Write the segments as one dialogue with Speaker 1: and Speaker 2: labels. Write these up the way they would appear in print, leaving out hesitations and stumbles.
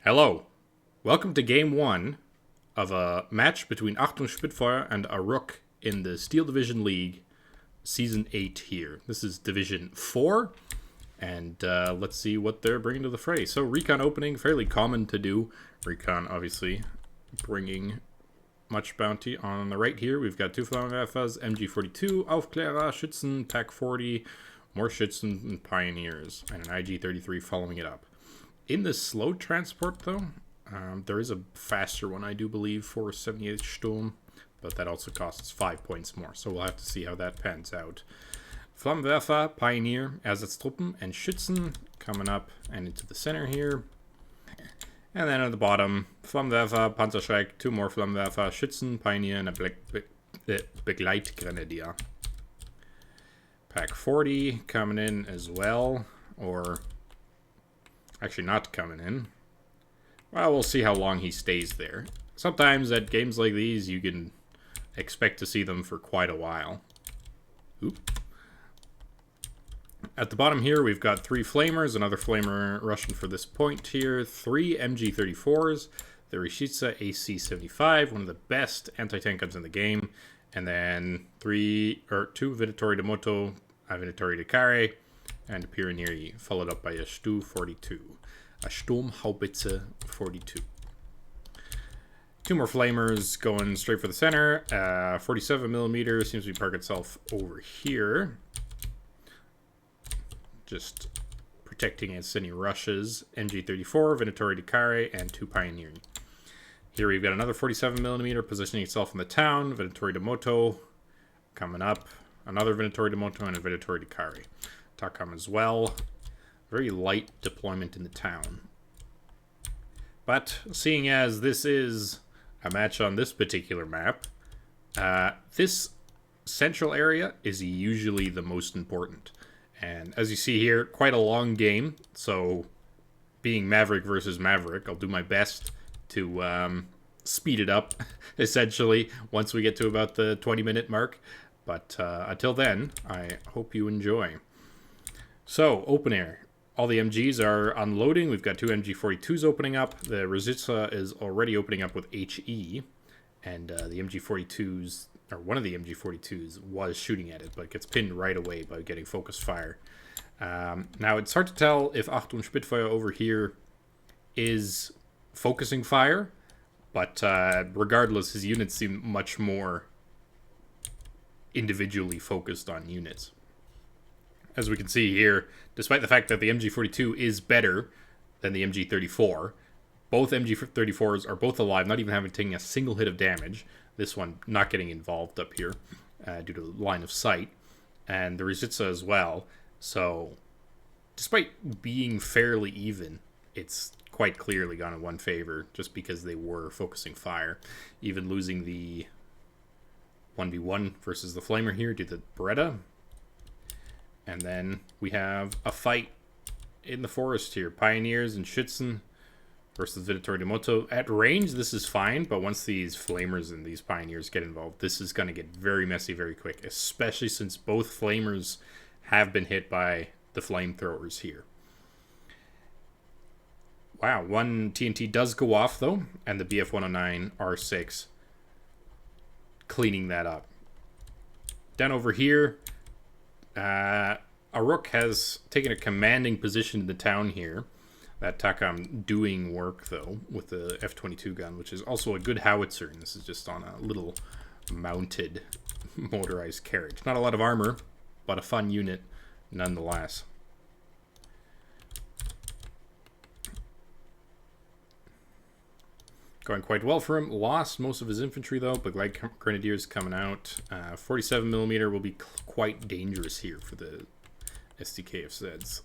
Speaker 1: Hello. Welcome to Game 1 of a match between Achtung Spitfeuer and awruK in the Steel Division League Season 8 here. This is Division 4, and let's see what they're bringing to the fray. So, Recon opening, fairly common to do. Recon, obviously, bringing much bounty. On the right here, we've got two Flammenwerfers, MG42, Aufklärer, Schützen, Pack 40, more Schützen and Pioneers, and an IG-33 following it up. In the slow transport, though, there is a faster one, I do believe, for 78 Sturm, but that also costs 5 points more, so we'll have to see how that pans out. Flammenwerfer, Pioneer, Ersatztruppen, and Schützen coming up and into the center here. And then at the bottom, Flammenwerfer, Panzerschreck, two more Flammenwerfer, Schützen, Pioneer, and a Begleitgrenadier. Pack 40 coming in as well, or actually not coming in. Well, we'll see how long he stays there. Sometimes at games like these, you can expect to see them for quite a while. Oop. At the bottom here, we've got three Flamers, another Flamer rushing for this point here, three MG34s, the Rishitsa AC-75, one of the best anti-tank guns in the game, and then two Venatori de Moto, a Venatori de Carre, and Pionieri, followed up by a Stu-42. A Sturmhaubitze 42. Two more Flamers going straight for the center. 47mm seems to be parked itself over here. Just protecting against any rushes. MG34, Venatori de Carre, and two Pioneer. Here we've got another 47mm positioning itself in the town. Venatori de Moto coming up. Another Venatori de Moto and a Venatori de Carre. Takam as well. Very light deployment in the town. But seeing as this is a match on this particular map, this central area is usually the most important. And as you see here, quite a long game. So being Maverick versus Maverick, I'll do my best to speed it up, essentially, once we get to about the 20-minute mark. But until then, I hope you enjoy. So, open air. All the MGs are unloading. We've got two MG42s opening up. The Rositza is already opening up with HE. And the MG42s, or one of the MG42s, was shooting at it, but gets pinned right away by getting focused fire. Now, it's hard to tell if Achtung Spitfeuer over here is focusing fire, but regardless, his units seem much more individually focused on units. As we can see here, despite the fact that the MG42 is better than the MG34, both MG34s are both alive, not even having taken a single hit of damage. This one not getting involved up here due to line of sight. And the Rositza as well. So, despite being fairly even, it's quite clearly gone in one favor just because they were focusing fire. Even losing the 1v1 versus the Flamer here due to the Beretta. And then we have a fight in the forest here. Pioneers and Schützen versus Venatori de Moto. At range, this is fine, but once these Flamers and these Pioneers get involved, this is going to get very messy very quick, especially since both Flamers have been hit by the flamethrowers here. Wow, one TNT does go off, though, and the BF-109 R6 cleaning that up. Down over here, awruK has taken a commanding position in the town here. That Takam doing work, though, with the F-22 gun, which is also a good howitzer, and this is just on a little mounted motorized carriage. Not a lot of armor, but a fun unit nonetheless. Going quite well for him. Lost most of his infantry, though, but Glide Grenadiers coming out. 47mm will be quite dangerous here for the SDKFZs.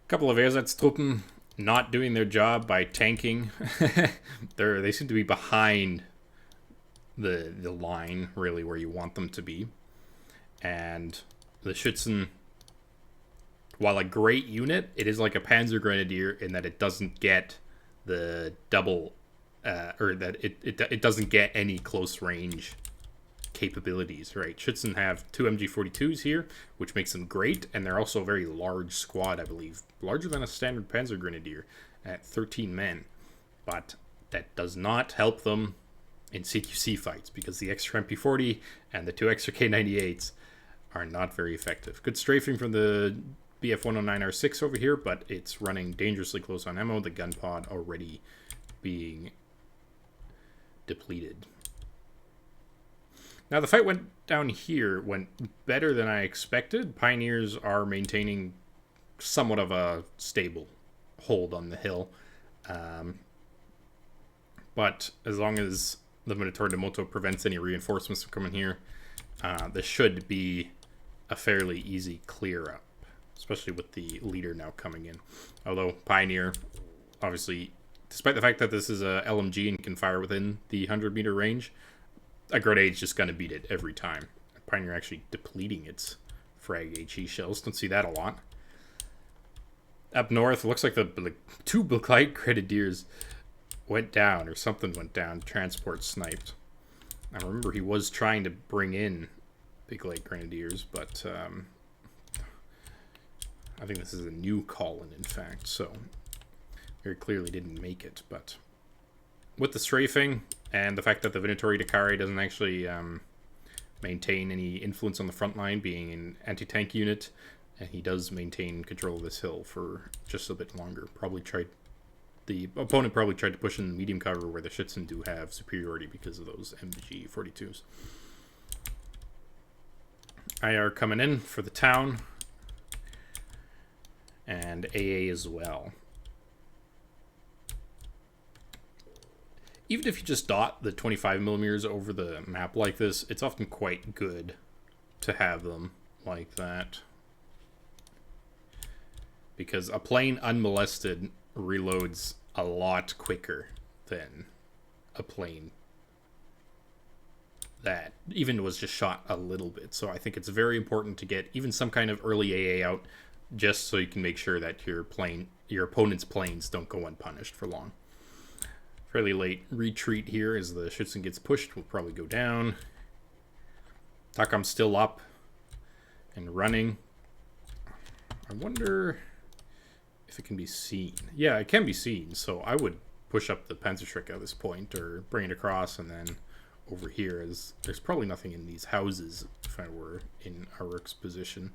Speaker 1: A couple of Ersatztruppen not doing their job by tanking. They seem to be behind the line, really, where you want them to be. And the Schützen, while a great unit, it is like a Panzer Grenadier in that it doesn't get the double, or that it doesn't get any close range capabilities, right? Schützen have 2 MG42s here, which makes them great, and they're also a very large squad, I believe. Larger than a standard Panzer Grenadier at 13 men. But that does not help them in CQC fights, because the extra MP40 and the 2 extra K98s are not very effective. Good strafing from the BF-109R6 over here, but it's running dangerously close on ammo. The gun pod already being depleted. Now the fight went down here, went better than I expected. Pioneers are maintaining somewhat of a stable hold on the hill. But as long as the Minotaur de Moto prevents any reinforcements from coming here, this should be a fairly easy clear up, especially with the leader now coming in. Although Pioneer, obviously, despite the fact that this is a LMG and can fire within the 100-meter range, a grenade's just going to beat it every time. Pioneer actually depleting its frag HE shells. Don't see that a lot. Up north, it looks like the 2 Light Grenadiers went down, or something went down. Transport sniped. I remember he was trying to bring in Big Light Grenadiers, but I think this is a new call-in, in fact, so very clearly didn't make it. But with the strafing and the fact that the Venatori Dakari doesn't actually maintain any influence on the front line, being an anti-tank unit, and he does maintain control of this hill for just a bit longer. The opponent probably tried to push in the medium cover where the Schützen do have superiority because of those MG42s. IR coming in for the town, and AA as well. Even if you just dot the 25mm over the map like this, it's often quite good to have them like that, because a plane unmolested reloads a lot quicker than a plane that even was just shot a little bit. So I think it's very important to get even some kind of early AA out, just so you can make sure that your opponent's planes don't go unpunished for long. Fairly late retreat here as the Schützen gets pushed. Will probably go down. Takam's still up and running. I wonder if it can be seen. Yeah, it can be seen, so I would push up the Panzerschreck at this point, or bring it across, and then over here, as there's probably nothing in these houses if I were in awruK's position.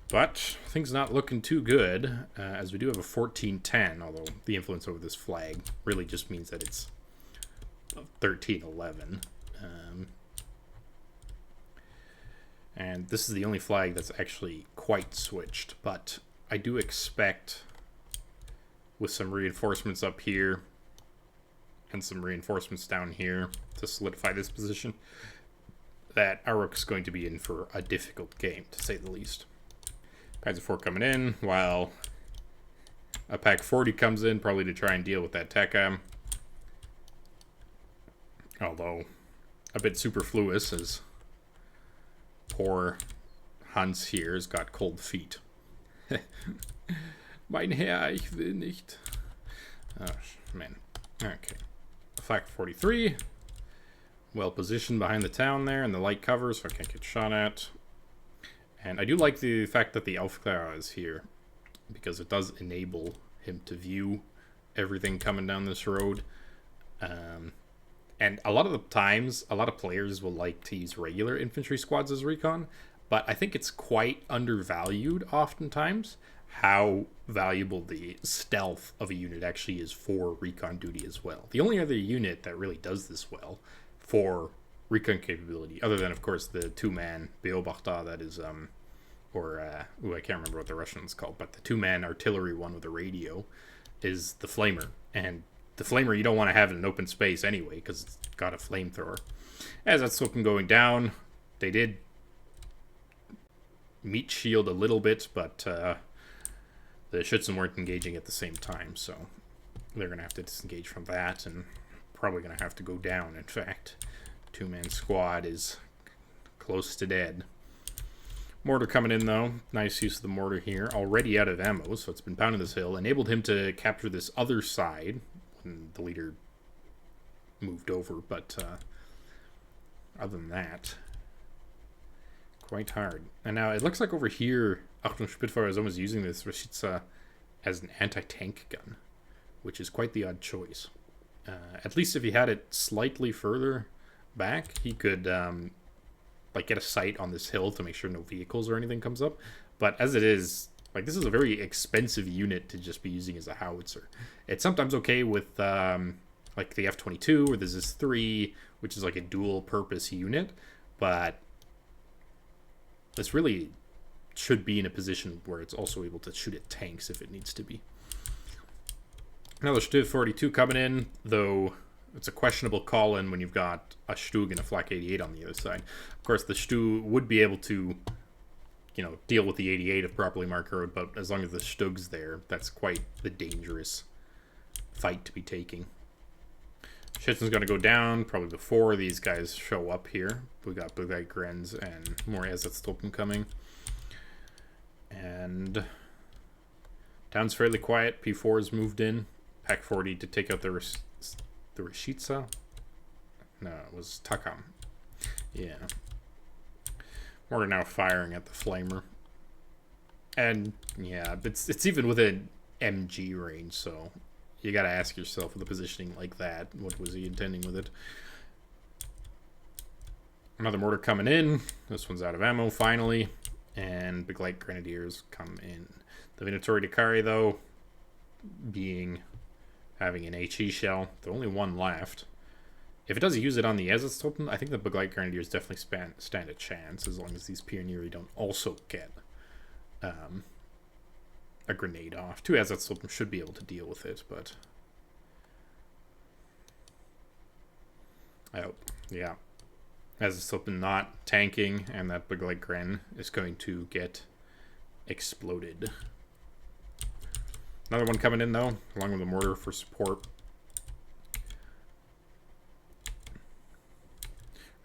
Speaker 1: But things not looking too good, as we do have a 1410, although the influence over this flag really just means that it's 1311. And this is the only flag that's actually quite switched, but I do expect, with some reinforcements up here and some reinforcements down here to solidify this position, that awruK's going to be in for a difficult game, to say the least. Panzer IV coming in, while a Pack 40 comes in, probably to try and deal with that TACAM. Although, a bit superfluous, as poor Hans here has got cold feet. Mein Herr, ich will nicht. Oh, man. Okay. Flak 43. Well positioned behind the town there in the light cover, so I can't get shot at. And I do like the fact that the Aufklärer is here, because it does enable him to view everything coming down this road. And a lot of the times, a lot of players will like to use regular infantry squads as recon, but I think it's quite undervalued oftentimes how valuable the stealth of a unit actually is for recon duty as well. The only other unit that really does this well for recon capability, other than, of course, the 2-man Beobachter that is, I can't remember what the Russian one's called, but the 2-man artillery one with a radio is the Flamer. And the Flamer you don't want to have in an open space anyway, because it's got a flamethrower. As that's looking going down, they did meat shield a little bit, but the Schützen weren't engaging at the same time, so they're going to have to disengage from that, and probably going to have to go down, in fact. 2-man squad is close to dead. Mortar coming in, though. Nice use of the mortar here. Already out of ammo, so it's been pounding this hill. Enabled him to capture this other side when the leader moved over, but other than that, quite hard. And now it looks like over here, Achtung, Spitfeuer is almost using this Rashitsa as an anti-tank gun, which is quite the odd choice. At least if he had it slightly further back, he could like get a sight on this hill to make sure no vehicles or anything comes up. But as it is, like, this is a very expensive unit to just be using as a howitzer. It's sometimes okay with like the F-22 or the ZIS-3, which is like a dual purpose unit, but this really should be in a position where it's also able to shoot at tanks if it needs to be. Another Stu 42 coming in, though it's a questionable call-in when you've got a Stug and a Flak 88 on the other side. Of course, the Stu would be able to, you know, deal with the 88 if properly marked road, but as long as the Stug's there, that's quite the dangerous fight to be taking. Schützen's going to go down probably before these guys show up here. We got Bugite Grenz and more Ersatztruppen coming. And town's fairly quiet. P4's moved in. Pack 40 to take out the Rashitsa. No, it was Takam. Yeah. We're now firing at the Flamer. And yeah, it's even within MG range, so you gotta ask yourself with a positioning like that, what was he intending with it? Another mortar coming in. This one's out of ammo finally. And Big Light Grenadiers come in. The Venatori Dakari, though, having an HE shell. The only one left. If it does use it on the Ersatztruppen, I think the Big Light Grenadiers definitely stand a chance, as long as these Pionieri don't also get a grenade off. Two Ersatztruppen should be able to deal with it, but... oh, yeah. Ersatztruppen not tanking, and that Big Light Gren is going to get exploded. Another one coming in, though, along with the mortar for support.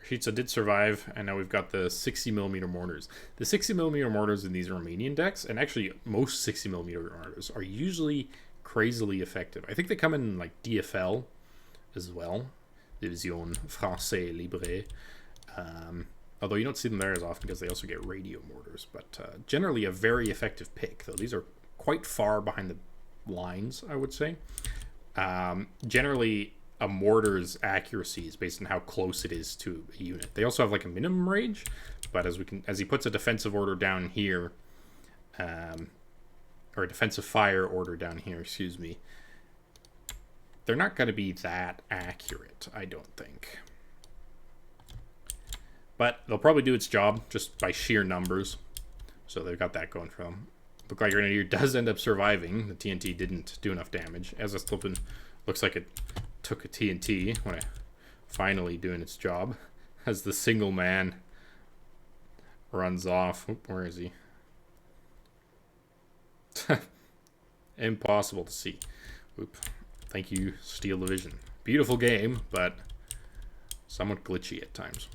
Speaker 1: Rashitsa did survive, and now we've got the 60mm mortars. The 60mm mortars in these Romanian decks, and actually most 60mm mortars, are usually crazily effective. I think they come in like DFL as well. Division Français Libre. Although you don't see them there as often because they also get radio mortars. But generally a very effective pick, though. These are quite far behind the lines, I would say. Generally, a mortar's accuracy is based on how close it is to a unit. They also have like a minimum range, but as he puts a defensive order down here, or a defensive fire order down here, excuse me, they're not going to be that accurate, I don't think. But they'll probably do its job just by sheer numbers. So they've got that going for them. Look like Grenadier does end up surviving. The TNT didn't do enough damage. Ersatztruppen looks like it took a TNT when it finally doing its job. As the single man runs off. Oop, where is he? Impossible to see. Oop. Thank you, Steel Division. Beautiful game, but somewhat glitchy at times.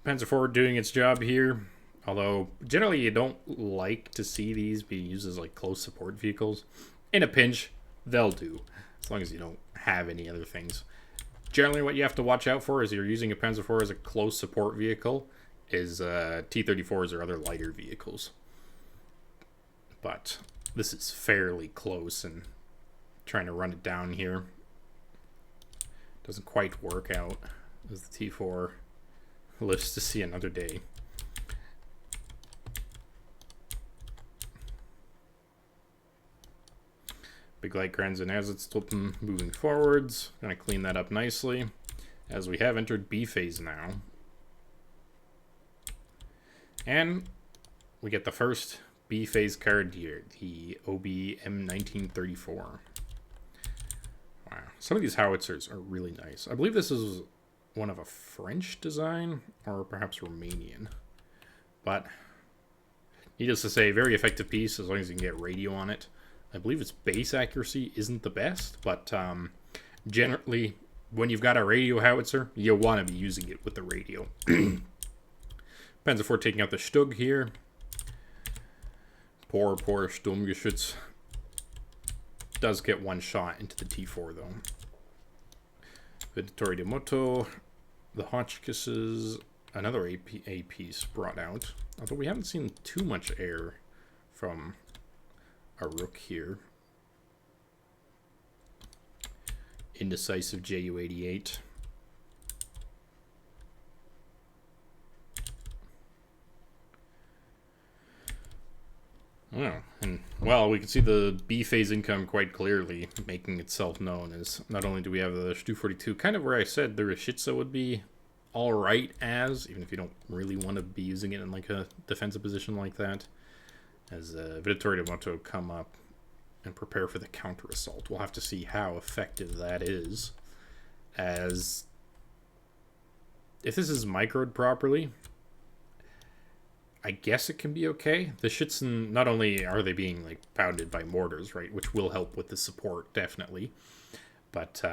Speaker 1: Panzer IV doing its job here, although generally you don't like to see these being used as like close support vehicles. In a pinch, they'll do, as long as you don't have any other things. Generally what you have to watch out for is you're using a Panzer IV as a close support vehicle is T-34s or other lighter vehicles. But this is fairly close, and trying to run it down here doesn't quite work out as the T4 lives to see another day. Big Light Grenz and Ersatztruppen moving forwards. Gonna clean that up nicely, as we have entered B phase now. And we get the first B phase card here, the OB M1934. Wow, some of these howitzers are really nice. I believe this is one of a French design, or perhaps Romanian. But needless to say, very effective piece as long as you can get radio on it. I believe its base accuracy isn't the best, but generally, when you've got a radio howitzer, you'll want to be using it with the radio. Panzer IV taking out the Stug here. Poor Sturmgeschütz. does get one shot into the T4 though. Vittori de Moto, the Hotchkisses, another A piece brought out. Although we haven't seen too much air from awruK here. Indecisive JU88. Oh, and well, we can see the B phase income quite clearly making itself known, as not only do we have the Stu-42, kind of where I said the Rashitsa would be alright as, even if you don't really want to be using it in like a defensive position like that, as Vittori de Moto come up and prepare for the counter assault. We'll have to see how effective that is, as if this is microed properly, I guess it can be okay. The Schützen, not only are they being like pounded by mortars, right, which will help with the support definitely, but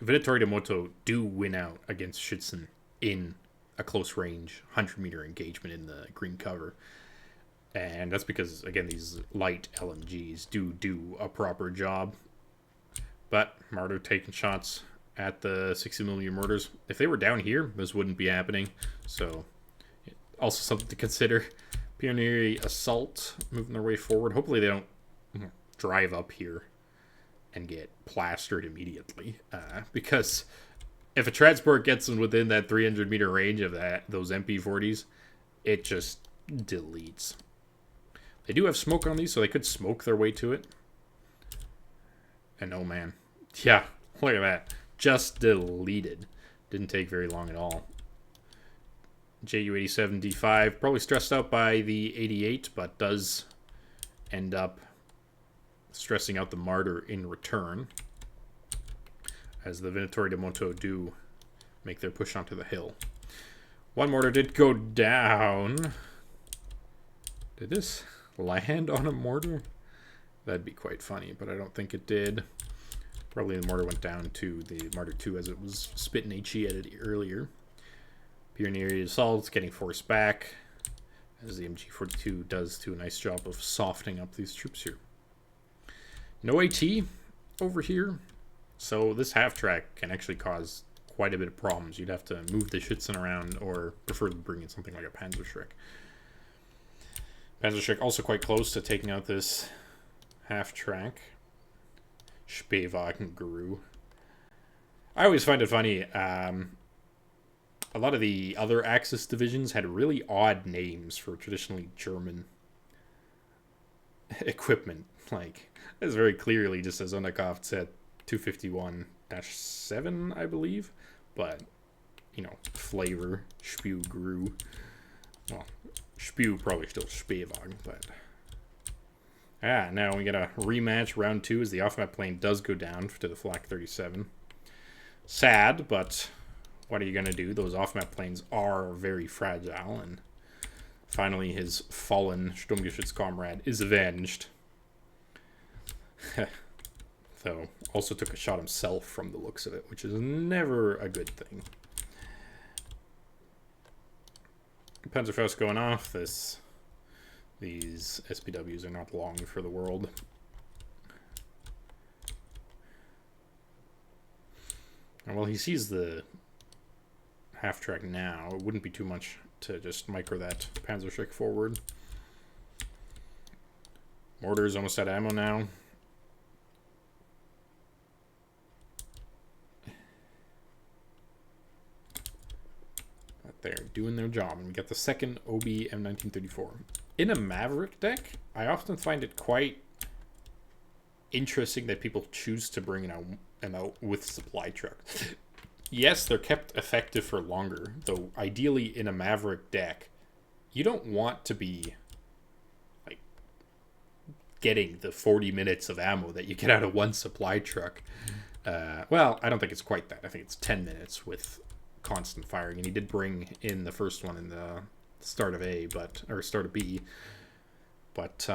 Speaker 1: Vittori de Moto do win out against Schützen in a close range 100-meter engagement in the green cover, and that's because again these light LMGs do a proper job. But Mardo taking shots at the 60mm mortars. If they were down here, this wouldn't be happening. So also something to consider. Pioneer Assault moving their way forward. Hopefully they don't drive up here and get plastered immediately. Because if a transport gets them within that 300-meter range of those MP40s, it just deletes. They do have smoke on these, so they could smoke their way to it. And oh man. Yeah, look at that. Just deleted. Didn't take very long at all. JU87D5, probably stressed out by the 88, but does end up stressing out the Martyr in return, as the Vittori de Moto do make their push onto the hill. One mortar did go down. Did this land on a mortar? That'd be quite funny, but I don't think it did. Probably the mortar went down to the Martyr 2 as it was spitting HE at it earlier. Pioneer Assault's getting forced back, as the MG42 does do a nice job of softening up these troops here. No AT over here, so this half-track can actually cause quite a bit of problems. You'd have to move the Schützen around, or preferably bring in something like a Panzerschreck. Panzerschreck also quite close to taking out this half-track. Spitfeuer Guru. I always find it funny, a lot of the other Axis divisions had really odd names for traditionally German equipment. Like, it's very clearly just as Underkraft at 251-7, I believe. But, you know, flavor, Spew Gru. Well, Spew probably still Spitfeuer, but... now we get a rematch, round 2, as the off-map plane does go down to the Flak 37. Sad, but... what are you going to do? Those off-map planes are very fragile, and finally his fallen Sturmgeschütz comrade is avenged. Though, also took a shot himself from the looks of it, which is never a good thing. Panzerfaust going off. These SPWs are not long for the world. And while he sees the half-track now, it wouldn't be too much to just micro that Panzerschreck forward. Mortar's almost out of ammo now. But they're doing their job, and we got the second OB M1934. In a Maverick deck, I often find it quite interesting that people choose to bring them out with supply trucks. Yes, they're kept effective for longer, though ideally in a Maverick deck, you don't want to be like getting the 40 minutes of ammo that you get out of one supply truck. Well, I don't think it's quite that. I think it's 10 minutes with constant firing, and he did bring in the first one in the start of start of B, but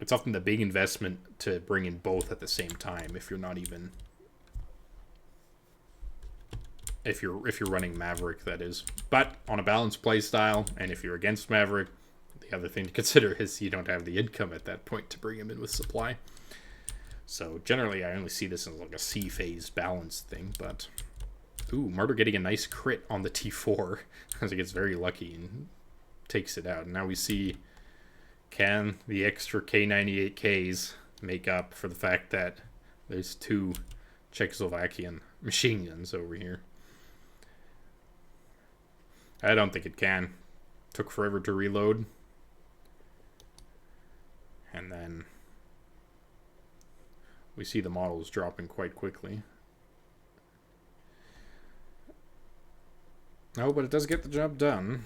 Speaker 1: it's often the big investment to bring in both at the same time if you're not even... If you're running Maverick, that is. But on a balanced play style, and if you're against Maverick, the other thing to consider is you don't have the income at that point to bring him in with supply. So generally I only see this as like a C phase balance thing, but ooh, Martyr getting a nice crit on the T4 as he gets very lucky and takes it out. And now we see, can the extra K98Ks make up for the fact that there's 2 Czechoslovakian machine guns over here? I don't think it can. Took forever to reload. And then we see the models dropping quite quickly. No, but it does get the job done.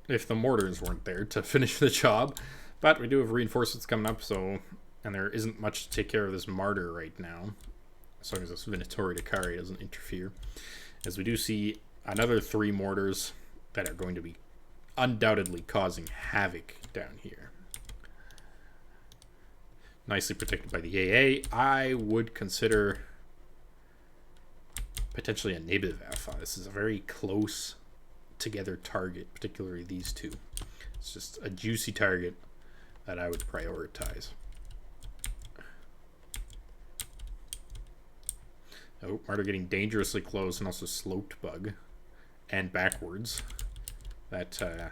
Speaker 1: If the mortars weren't there to finish the job. But we do have reinforcements coming up, so... And there isn't much to take care of this Martyr right now. As long as this Venatori Dakari doesn't interfere. As we do see another 3 mortars that are going to be undoubtedly causing havoc down here. Nicely protected by the AA. I would consider potentially a Nebewerfer. This is a very close together target, particularly these 2. It's just a juicy target that I would prioritize. Oh, Martyr getting dangerously close, and also sloped bug and backwards. That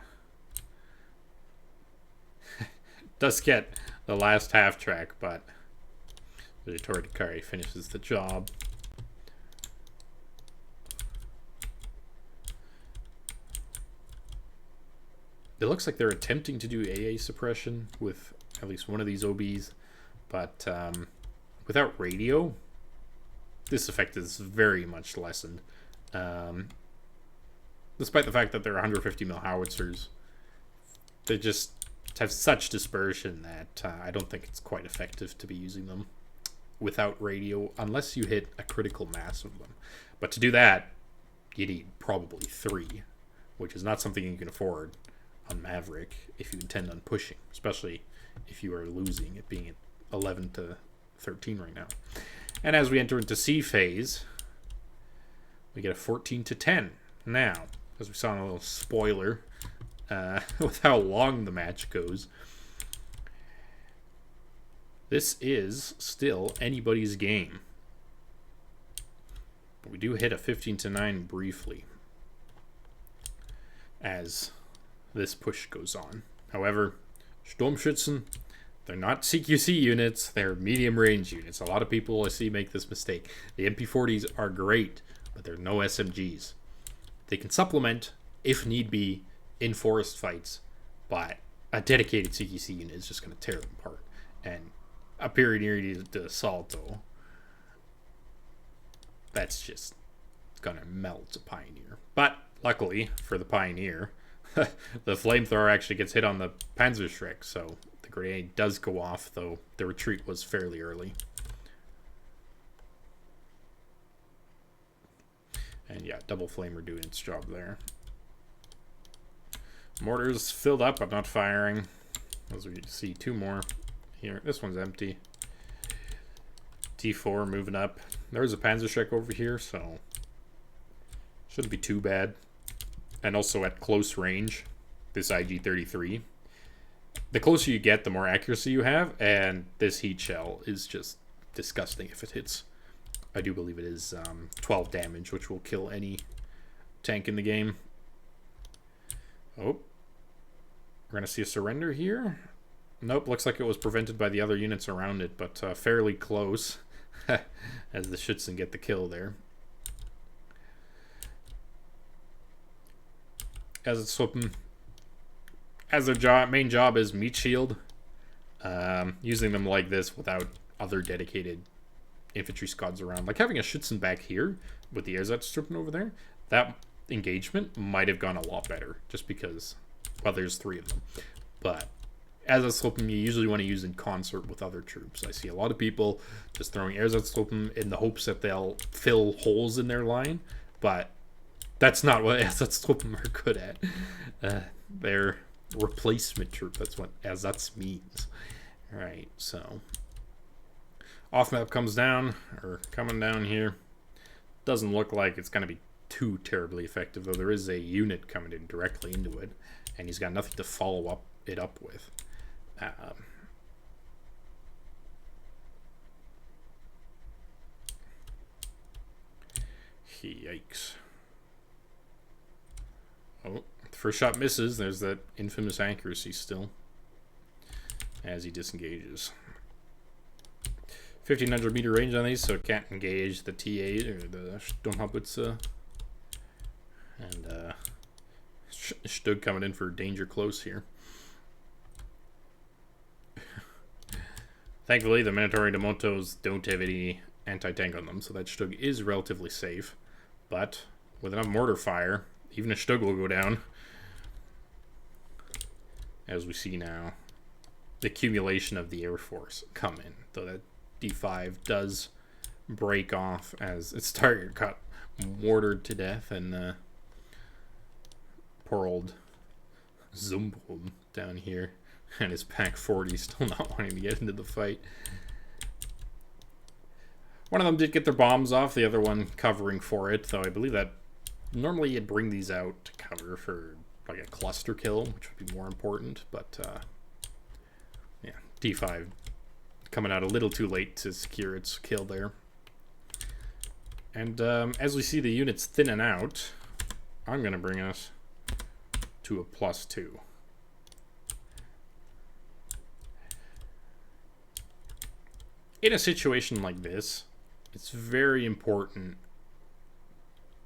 Speaker 1: does get the last half track, but the Dakari finishes the job. It looks like they're attempting to do AA suppression with at least one of these OBs, but without radio, this effect is very much lessened. Despite the fact that they're 150 mil howitzers, they just have such dispersion that I don't think it's quite effective to be using them without radio, unless you hit a critical mass of them. But to do that, you need probably 3, which is not something you can afford on Maverick if you intend on pushing, especially if you are losing, it being at 11 to 13 right now. And as we enter into C phase, we get a 14 to 10. Now, as we saw in a little spoiler, with how long the match goes, this is still anybody's game. But we do hit a 15 to 9 briefly as this push goes on. However, Sturmschützen, they're not CQC units, they're medium range units. A lot of people I see make this mistake. The MP40s are great, but they're no SMGs. They can supplement, if need be, in forest fights, but a dedicated CQC unit is just going to tear them apart. And a superiority to Assalto, that's just going to melt a Pioneer. But luckily for the Pioneer, the flamethrower actually gets hit on the Panzerschreck, so the grenade does go off, though the retreat was fairly early. And yeah, double flamer doing its job there. Mortars filled up, I'm not firing. As we see 2 more here. This one's empty. T4 moving up. There's a Panzerschreck over here, so shouldn't be too bad. And also at close range, this IG-33. The closer you get, the more accuracy you have, and this heat shell is just disgusting if it hits. I do believe it is 12 damage, which will kill any tank in the game. Oh. We're going to see a surrender here. Nope, looks like it was prevented by the other units around it, but fairly close as the Schützen get the kill there. As it's flipping, as their main job is meat shield, using them like this without other dedicated infantry squads around. Like having a Schützen back here with the Ersatztruppen over there, that engagement might have gone a lot better just because, well, there's 3 of them. But as a Ersatztruppen, you usually want to use in concert with other troops. I see a lot of people just throwing Ersatztruppen in the hopes that they'll fill holes in their line, but that's not what Ersatztruppen are good at. They're replacement troop. That's what Ersatz means. Alright, so off map comes down, or coming down here. Doesn't look like it's going to be too terribly effective, though there is a unit coming in directly into it, and he's got nothing to follow it up with. Yikes. Oh, the first shot misses. There's that infamous accuracy still as he disengages. 1500 meter range on these, so it can't engage the T8 or the Sturmhaubitze. And Stug coming in for danger close here. Thankfully, the Minotaur Motos don't have any anti-tank on them, so that Stug is relatively safe. But with enough mortar fire, even a Stug will go down. As we see now, the accumulation of the Air Force come in, though that D5 does break off as its target got mortared to death, and poor old Zumbul down here and his Pack 40 still not wanting to get into the fight. One of them did get their bombs off, the other one covering for it, though I believe that normally you'd bring these out to cover for like a cluster kill, which would be more important, but yeah, D5 coming out a little too late to secure its kill there. And as we see the units thinning out, I'm going to bring us to a +2. In a situation like this, it's very important,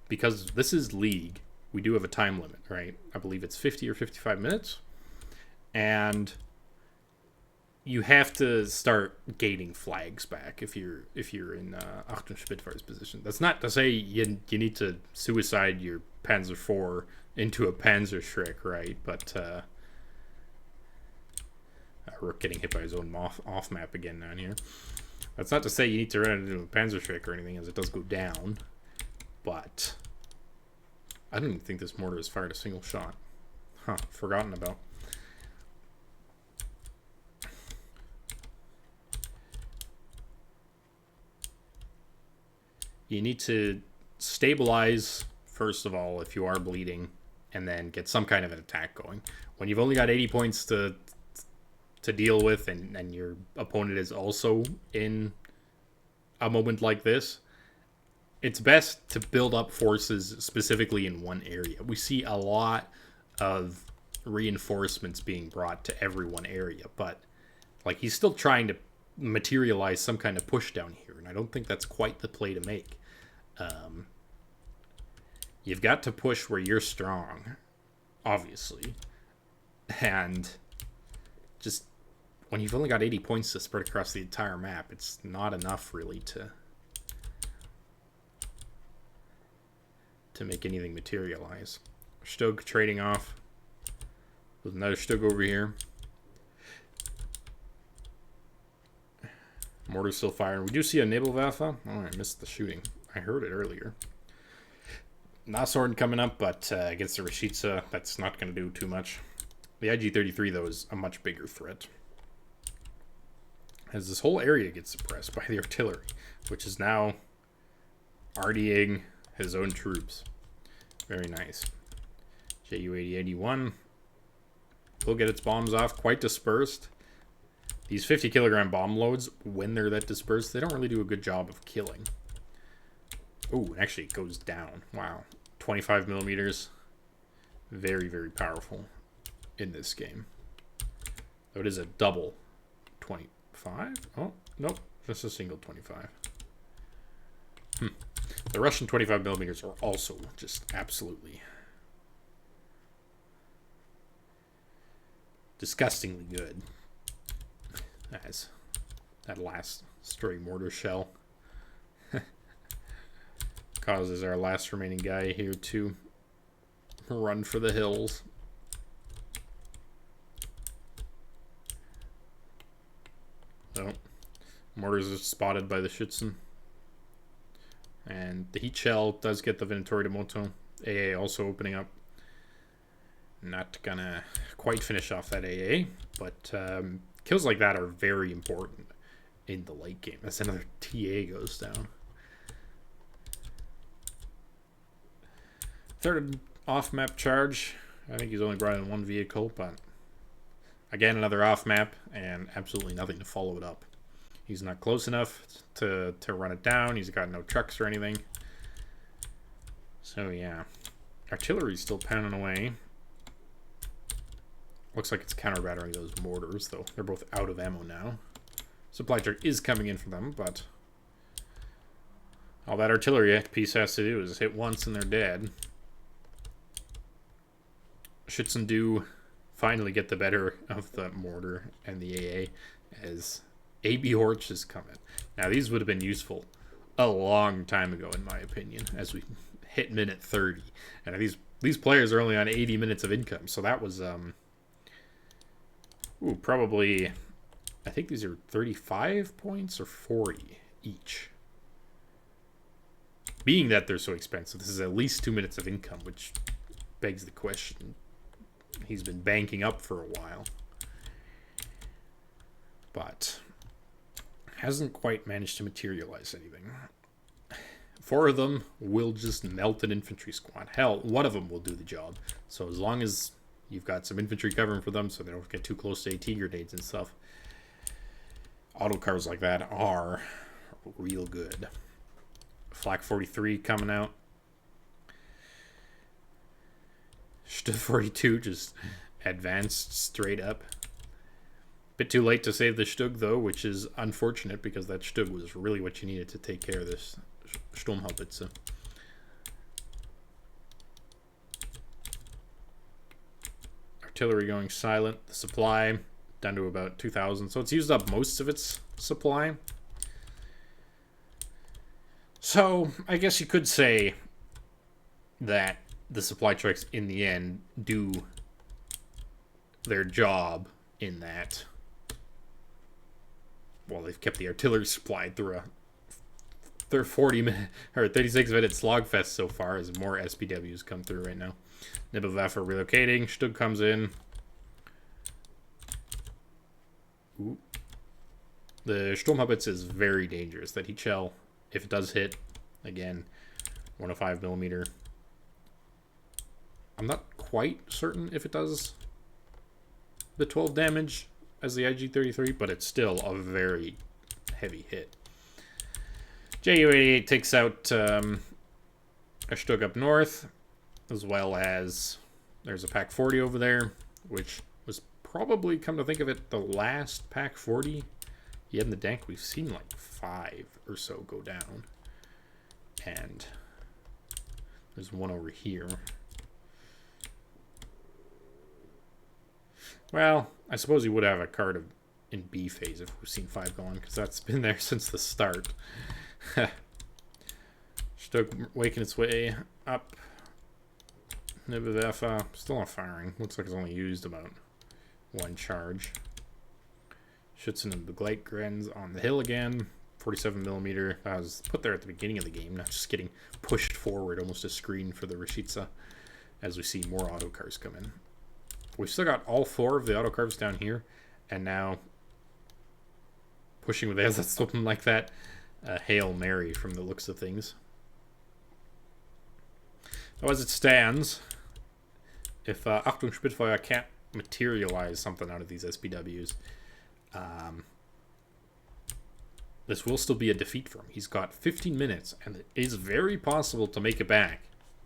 Speaker 1: because this is League. We do have a time limit, right? I believe it's 50 or 55 minutes. And you have to start gating flags back if you're in Achtung Spitfeuer's position. That's not to say you need to suicide your Panzer IV into a Panzerschreck, right? But awruK getting hit by his own off map again down here. That's not to say you need to run into a Panzerschreck or anything, as it does go down. But I don't even think this mortar has fired a single shot. Huh, forgotten about. You need to stabilize, first of all, if you are bleeding, and then get some kind of an attack going. When you've only got 80 points to deal with, and your opponent is also in a moment like this, it's best to build up forces specifically in one area. We see a lot of reinforcements being brought to every one area, but like he's still trying to materialize some kind of push down here, and I don't think that's quite the play to make. You've got to push where you're strong, obviously, and just when you've only got 80 points to spread across the entire map, it's not enough really to make anything materialize. Stug trading off with another Stug over here. Mortar's still firing. We do see a Nebelwerfer. Oh, I missed the shooting. I heard it earlier. Nashorn coming up, but against the Rashitsa, that's not going to do too much. The IG-33, though, is a much bigger threat, as this whole area gets suppressed by the artillery, which is now RDing his own troops. Very nice. Ju-8081 will get its bombs off, quite dispersed. These 50 kilogram bomb loads, when they're that dispersed, they don't really do a good job of killing. Oh, actually it goes down. Wow. 25 millimeters. Very, very powerful in this game. Though it is a double 25. Oh, nope. Just a single 25. The Russian 25 millimeters are also just absolutely disgustingly good. As that last stray mortar shell causes our last remaining guy here to run for the hills. Oh, mortars are spotted by the Schützen. And the heat shell does get the Venatori de Moto. AA also opening up. Not gonna quite finish off that AA, but kills like that are very important in the late game. That's another TA goes down. Third off-map charge. I think he's only brought in one vehicle, but again, another off-map, and absolutely nothing to follow it up. He's not close enough to run it down. He's got no trucks or anything. So yeah, artillery's still pounding away. Looks like it's counter battering those mortars, though. They're both out of ammo now. Supply truck is coming in for them, but all that artillery piece has to do is hit once and they're dead. Schützen do finally get the better of the mortar and the AA as AB Horch is coming. Now, these would have been useful a long time ago, in my opinion, as we hit minute 30. And these players are only on 80 minutes of income, so that was probably, I think these are 35 points or 40 each. Being that they're so expensive, this is at least 2 minutes of income, which begs the question. He's been banking up for a while, but hasn't quite managed to materialize anything. 4 of them will just melt an infantry squad. Hell, 1 of them will do the job. So as long as you've got some infantry covering for them so they don't get too close to AT grenades and stuff, autocars like that are real good. Flak 43 coming out. Stug 42 just advanced straight up. Bit too late to save the Stug, though, which is unfortunate because that Stug was really what you needed to take care of this Sturmhaubitze. Artillery going silent. The supply down to about 2,000. So it's used up most of its supply. So I guess you could say that the supply trucks in the end do their job in that, well, they've kept the artillery supplied through their 36 minute slogfest so far as more SPWs come through right now. Nibelwaffe relocating. Stug comes in. Ooh. The Sturmhaubitze is very dangerous. That heat shell, if it does hit, again, 105mm. I'm not quite certain if it does the 12 damage as the IG-33, but it's still a very heavy hit. Ju-88 takes out a Stug up north, as well as there's a Pack 40 over there, which was probably, come to think of it, the last Pack 40 he had in the deck. We've seen like 5 or so go down. And there's one over here. Well, I suppose he would have a card in B phase if we've seen 5 going, because that's been there since the start. Stug waking its way up. Nibelwaffe still not firing. Looks like it's only used about 1 charge. Schützen and Begleitgrens on the hill again. 47mm. That was put there at the beginning of the game, not just getting pushed forward, almost a screen for the Rashitsa, as we see more autocars come in. We've still got all 4 of the autocars down here, and now pushing with that's something like that. Hail Mary from the looks of things. Though as it stands, if Achtung Spitfeuer can't materialize something out of these SPWs, this will still be a defeat for him. He's got 15 minutes, and it is very possible to make it back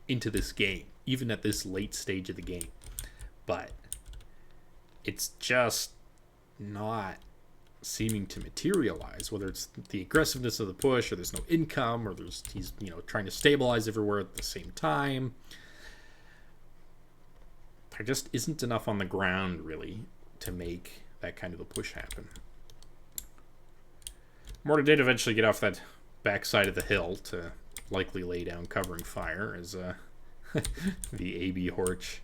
Speaker 1: into this game, even at this late stage of the game. But it's just not seeming to materialize, whether it's the aggressiveness of the push, or there's no income, or he's trying to stabilize everywhere at the same time. There just isn't enough on the ground, really, to make that kind of a push happen. Mortar did eventually get off that backside of the hill to likely lay down covering fire as the AB Horch,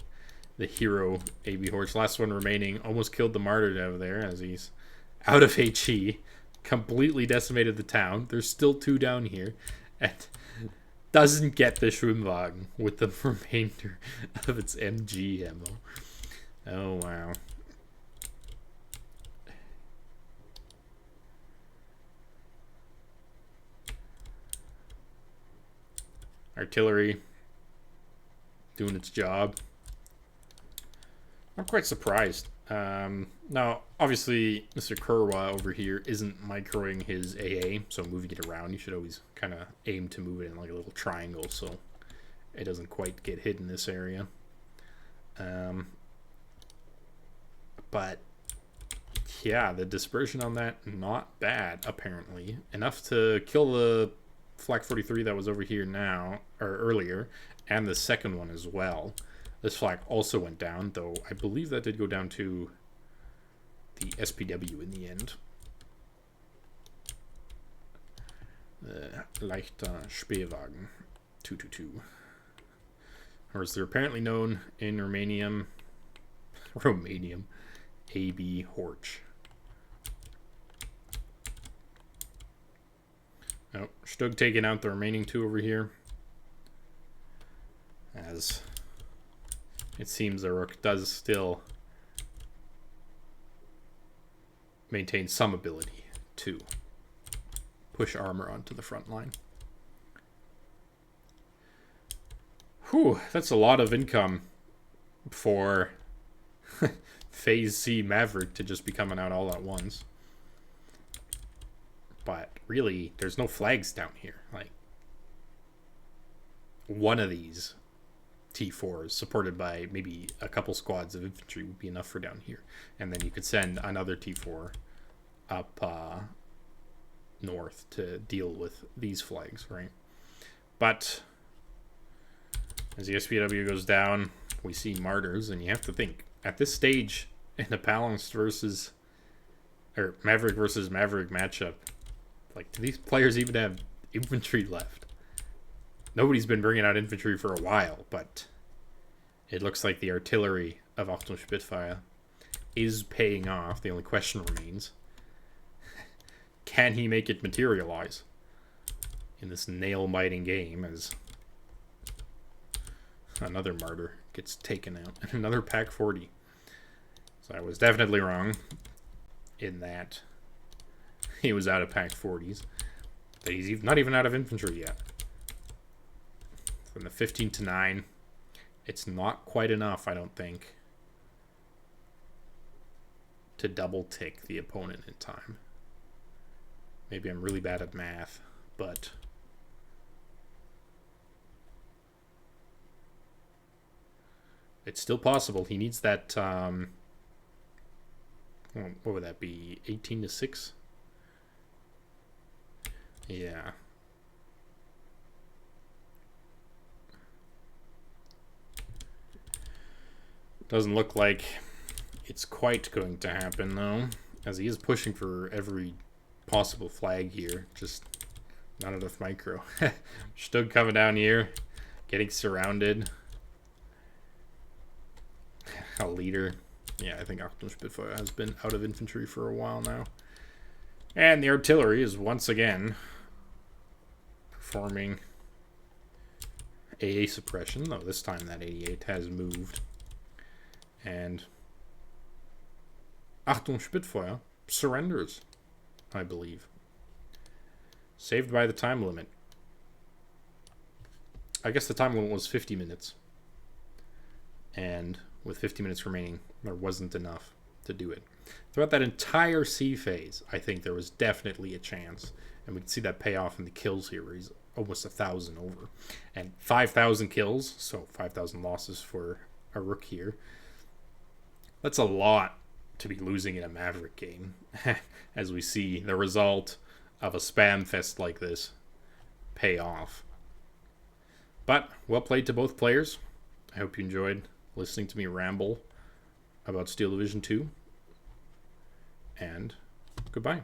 Speaker 1: the hero AB Horch, last one remaining, almost killed the martyr over there as he's out of HE, completely decimated the town. There's still 2 down here, and doesn't get the Schwimmwagen with the remainder of its MG ammo. Oh, wow. Artillery doing its job. I'm quite surprised. Now, obviously, Mr. Kurwa over here isn't microing his AA, so moving it around, you should always kind of aim to move it in like a little triangle, so it doesn't quite get hit in this area. But yeah, the dispersion on that, not bad, apparently. Enough to kill the Flak 43 that was over here now, or earlier, and the second one as well. This Flak also went down, though I believe that did go down to the SPW in the end. Leichter Spähwagen 222. Or as they're apparently known in Romanian, AB Horch. Oh, Stug taking out the remaining two over here. As it seems awruK does still maintain some ability to push armor onto the front line. Whew, that's a lot of income for Phase C Maverick to just be coming out all at once. But really, there's no flags down here. Like, one of these T4s supported by maybe a couple squads of infantry would be enough for down here. And then you could send another T4 up north to deal with these flags, right? But as the SPW goes down, we see martyrs, and you have to think, at this stage in a balanced versus, or Maverick versus Maverick matchup, like, do these players even have infantry left? Nobody's been bringing out infantry for a while, but it looks like the artillery of Achtung Spitfeuer is paying off. The only question remains, can he make it materialize in this nail-biting game as another martyr gets taken out and another Pack 40. So I was definitely wrong in that he was out of Pack 40s. But he's not even out of infantry yet. From the 15 to 9, it's not quite enough, I don't think, to double tick the opponent in time. Maybe I'm really bad at math, but it's still possible. He needs that, what would that be, 18 to 6? Yeah. Doesn't look like it's quite going to happen, though, as he is pushing for every possible flag here. Just not enough micro. Stug coming down here, getting surrounded. A leader. Yeah, I think Achtung Spitfeuer has been out of infantry for a while now. And the artillery is once again performing AA suppression, though this time that 88 has moved. And Achtung Spitfeuer surrenders, I believe. Saved by the time limit. I guess the time limit was 50 minutes. And with 50 minutes remaining, there wasn't enough to do it. Throughout that entire C phase, I think there was definitely a chance. And we can see that pay off in the kills here, where he's almost 1,000 over. And 5,000 kills, so 5,000 losses for awruK here. That's a lot to be losing in a Maverick game, as we see the result of a spam fest like this pay off. But, well played to both players. I hope you enjoyed listening to me ramble about Steel Division 2. And goodbye.